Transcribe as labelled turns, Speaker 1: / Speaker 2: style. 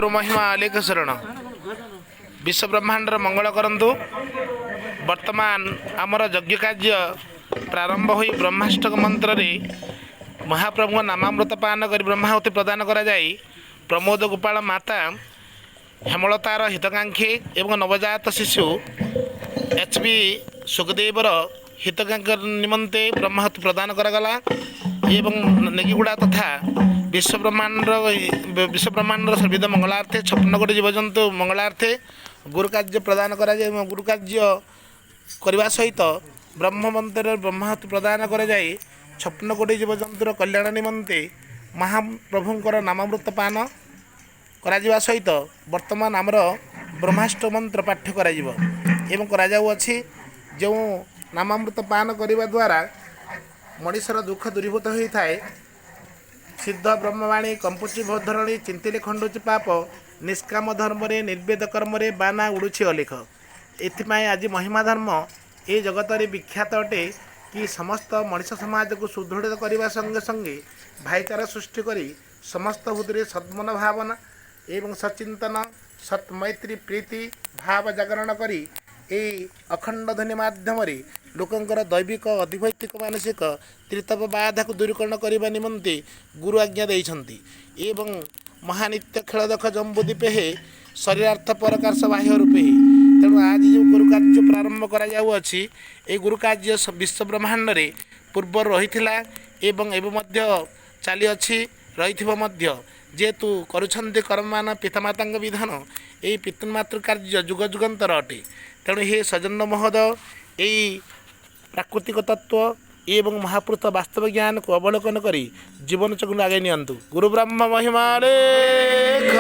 Speaker 1: महिमा अलेख शरण विश्व ब्रह्मांडर मंगल करंतु। वर्तमान आमर यज्ञ कार्य प्रारंभ हो ब्रह्माष्टक मंत्र रे महाप्रभु नामामृत पान कर ब्रह्माहुति प्रदान करा जाई प्रमोद गोपाल माता हेमलतार हितकांक्षी एवं नवजात शिशु एचपी सुखदेवर हितकांक्षी निमंते ब्रह्माहुति प्रदान करागला एवं नेगिगुड़ा तथा विश्व ब्रह्मांडर सर्विद मंगलार्थे 56 कोटी जीवजंतु मंगलार्थे गुरु कार्य प्रदान करा जाय। गुरु कार्य करने सहित ब्रह्म मंत्र ब्रह्माहुति प्रदान करा जाय 56 कोटी जीवजंतुर कल्याण निमंते महाप्रभुंकर नामामृत पान करा सहित वर्तमान आमर ब्रह्माष्ट मंत्र पाठ करा एवं करा जाउअछि। जो नामामृत पान करने द्वारा मनुष्यर दुख दूरीभूत होता है। सिद्ध ब्रह्मवाणी कंपुची भोधरणी चिंतिले खंडुची पाप निष्काम धर्म निर्वेद कर्म बाना उड़ुछि अलेख। एथिपाई आज महिमा धर्म ये जगत रे विख्यात अटे कि समस्त मनुष्य समाज को सुदृढ़ करने संगे संगे भाईचारा सृष्टि करी समस्त हृदय सद्मन भावना एवं सचिंतन सत्मैत्री प्रीति भाव जागरण करी यही अखंड ध्वनि माध्यम लोकंकर दैविक अधिभौतिक मानसिक त्रितप बाधा को दूरीकरण करने निमंते गुरु आज्ञा देइछन्ति। एवं महानित्य खेल देख जम्बूदीपे हे शरीरार्थ परकाश बाह्य रूपे तेणु आज जो गुरु कार्य प्रारंभ कराଯାଉଅछि ए गुरु कार्य विश्व ब्रह्मांड रे पूर्व रहिथिला एवं एवं मध्य चाली अछि रहिथिबो मध्य जेतु करुछन्ति कर्ममान पितामातांग विधान एई पितृमातृ कार्य जुग जुगंतर अटे। तेणु हे सजन महोदय यही प्राकृतिक तत्व एवं महापुरुष वास्तव ज्ञान को अवलोकन करी जीवन चक्र आगे नियंतु। गुरु ब्रह्म महिमा लेख।